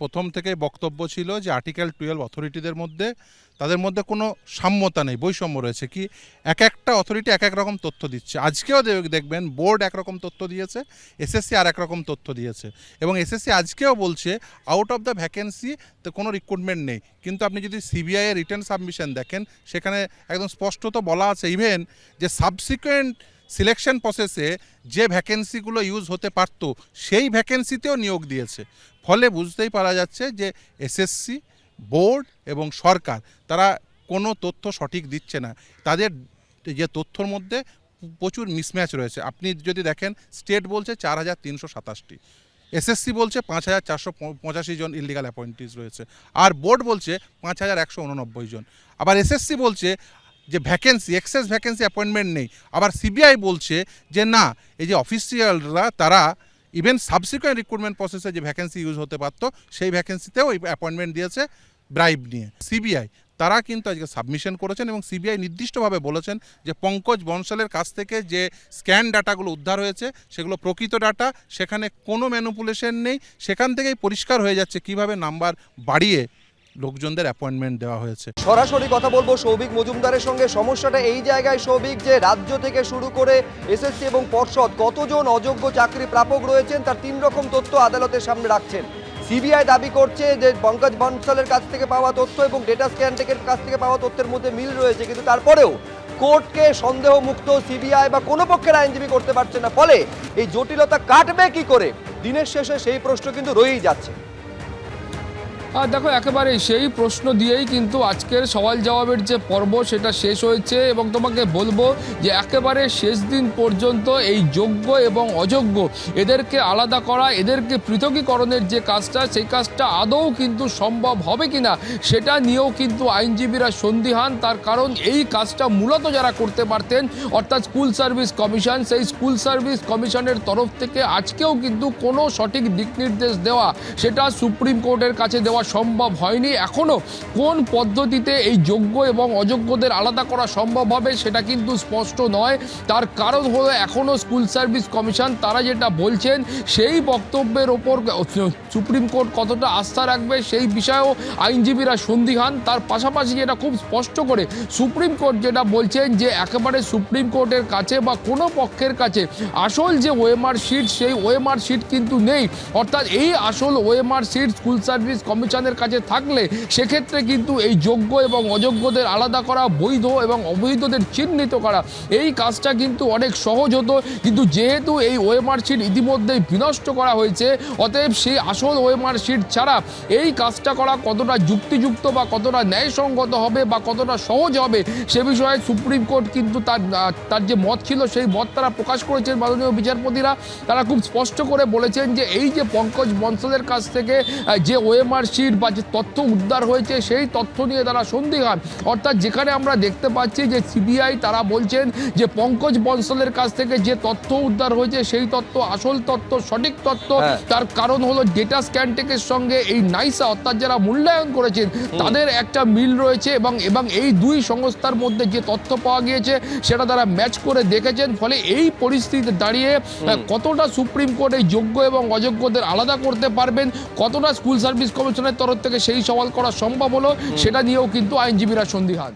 প্রথম থেকেই বক্তব্য ছিল যে আর্টিকেল 12 অথরিটিদের মধ্যে তাদের মধ্যে কোনো সাম্যতা নেই, বৈষম্য রয়েছে। কি এক একটা অথরিটি এক এক রকম তথ্য দিচ্ছে। আজকেও দেখবেন বোর্ড একরকম তথ্য দিয়েছে, এসএসসি আর একরকম তথ্য দিয়েছে, এবং এসএসসি আজকেও বলছে আউট অফ দ্য ভ্যাকেন্সি তো কোনো রিক্রুটমেন্ট নেই। কিন্তু আপনি যদি সিবিআই এর রিটার্ন সাবমিশন দেখেন, সেখানে একদম স্পষ্টত বলা আছে ইভেন যে সাবসিকুয়েন্ট সিলেকশন প্রসেসে যে ভ্যাকেন্সিগুলো ইউজ হতে পারত সেই ভ্যাকেন্সিতেও নিয়োগ দিয়েছে। ফলে বুঝতেই পারা যাচ্ছে যে এসএসসি, বোর্ড এবং সরকার তারা কোনো তথ্য সঠিক দিচ্ছে না। তাদের যে তথ্যর মধ্যে প্রচুর মিসম্যাচ রয়েছে। আপনি যদি দেখেন, স্টেট বলছে 4327টি, এসএসসি বলছে 5485 জন ইলিগাল অ্যাপয়েন্টিজ রয়েছে, আর বোর্ড বলছে 5189 জন। আবার এসএসসি বলছে যে ভ্যাকেন্সি, এক্সেস ভ্যাকেন্সি অ্যাপয়েন্টমেন্ট নেই। আবার সিবিআই বলছে যে না, এই যে অফিসিয়ালরা তারা ইভেন সাবসিকুয়েন্ট রিক্রুটমেন্ট প্রসেসে যে ভ্যাকেন্সি ইউজ হতে পারত সেই ভ্যাকেন্সিতেও অ্যাপয়েন্টমেন্ট দিয়েছে ব্রাইব নিয়ে। সিবিআই তারা কিন্তু আজকে সাবমিশন করেছেন এবং সিবিআই নির্দিষ্টভাবে বলেছেন যে পঙ্কজ বনশালের কাছ থেকে যে স্ক্যান ডাটাগুলো উদ্ধার হয়েছে সেগুলো প্রকৃত ডাটা, সেখানে কোনো ম্যানিপুলেশন নেই। সেখান থেকেই পরিষ্কার হয়ে যাচ্ছে কিভাবে নাম্বার বাড়িয়ে লোকজনদের অ্যাপয়েন্টমেন্ট দেওয়া হয়েছে। সরাসরি কথা বলবো সৌভিক মজুমদারের সঙ্গে। সমস্যাটা এই জায়গায় সৌভিক, যে রাজ্য থেকে শুরু করে এসএসসি এবং পর্ষদ কতজন অযোগ্য চাকরি প্রাপক রয়েছেন তার 3 রকম তথ্য আদালতের সামনে রাখছেন। সিবিআই দাবি করছে যে পঙ্কজ বনশালের কাছ থেকে পাওয়া তথ্য এবং ডেটা স্ক্যানটেকের কাছ থেকে পাওয়া তথ্যের মধ্যে মিল রয়েছে, কিন্তু তারপরেও কোর্টকে সন্দেহমুক্ত সিবিআই বা কোনো পক্ষের আইনজীবী করতে পারছে না। ফলে এই জটিলতা কাটবে কি করে, দিনের শেষে সেই প্রশ্ন কিন্তু রয়েই যাচ্ছে। আর দেখো, একেবারে সেই প্রশ্ন দিয়েই কিন্তু আজকের সওয়াল জবাবের যে পর্ব সেটা শেষ হয়েছে, এবং তোমাকে বলবো যে একেবারে শেষ দিন পর্যন্ত এই যোগ্য এবং অযোগ্য এদেরকে আলাদা করা, এদেরকে পৃথকীকরণের যে কাজটা, সেই কাজটা আদৌ কিন্তু সম্ভব হবে কিনা সেটা নিয়েও কিন্তু আইনজীবীরা সন্দিহান। তার কারণ এই কাজটা মূলত যারা করতে পারতেন, অর্থাৎ স্কুল সার্ভিস কমিশন, সেই স্কুল সার্ভিস কমিশনের তরফ থেকে আজকেও কিন্তু কোনো সঠিক দিক নির্দেশ দেওয়া সেটা সুপ্রিম কোর্টের কাছে দেওয়া সম্ভব হয়নি। এখনো কোন পদ্ধতিতে এই যোগ্য এবং অযোগ্যদের আলাদা করা সম্ভব হবে সেটা কিন্তু স্পষ্ট নয়। তার কারণ হলো এখনো স্কুল সার্ভিস কমিশন তারা যেটা বলছেন সেই বক্তব্যের ওপর সুপ্রিম কোর্ট কতটা আস্থা রাখবে সেই বিষয়েও আইনজীবীরা সন্দিহান। তার পাশাপাশি যেটা খুব স্পষ্ট করে সুপ্রিম কোর্ট যেটা বলছেন যে একেবারে সুপ্রিম কোর্টের কাছে বা কোনো পক্ষের কাছে আসল যে ওএমআর শিট, সেই ওএমআর শিট কিন্তু নেই। অর্থাৎ এই আসল ওএমআর শিট স্কুল সার্ভিস কমিশনের কাছে থাকলে সেক্ষেত্রে কিন্তু এই যোগ্য এবং অযোগ্যদের আলাদা করা, বৈধ এবং অবৈধদের চিহ্নিত করা, এই কাজটা কিন্তু অনেক সহজ হতো। কিন্তু যেহেতু এই ওএমআর শিট ইতিমধ্যেই বিনষ্ট করা হয়েছে, অতএব সেই আসল ওএমআর শিট ছাড়া এই কাজটা করা কতটা যুক্তিযুক্ত বা কতটা ন্যায়সঙ্গত হবে বা কতটা সহজ হবে সে বিষয়ে সুপ্রিম কোর্ট কিন্তু তার যে মত ছিল সেই মত তারা প্রকাশ করেছেন। মাননীয় বিচারপতিরা তারা খুব স্পষ্ট করে বলেছেন যে এই যে পঙ্কজ বনশালের কাছ থেকে যে ওএমআর শিট বা যে তথ্য উদ্ধার হয়েছে সেই তথ্য নিয়ে তারা সন্দিহান। অর্থাৎ যেখানে আমরা দেখতে পাচ্ছি যে সিবিআই তারা বলছেন যে পঙ্কজ বনশালের কাছ থেকে যে তথ্য উদ্ধার হয়েছে সেই তথ্য আসল তথ্য, সঠিক তথ্য। তার কারণ হলো ডেটা স্ক্যানটেকের সঙ্গে এই নাইসা অর্থাৎ যারা মূল্যায়ন করেছেন তাদের একটা মিল রয়েছে, এবং এই দুই সংস্থার মধ্যে যে তথ্য পাওয়া গিয়েছে সেটা তারা ম্যাচ করে দেখেছেন। ফলে এই পরিস্থিতিতে দাঁড়িয়ে কতটা সুপ্রিম কোর্ট এই যোগ্য এবং অযোগ্যদের আলাদা করতে পারবেন, কতটা স্কুল সার্ভিস কমিশনের তরফ থেকে সেই সওয়াল করা সম্ভব হলো সেটা নিয়েও কিন্তু আইনজীবীরা সন্দিহান।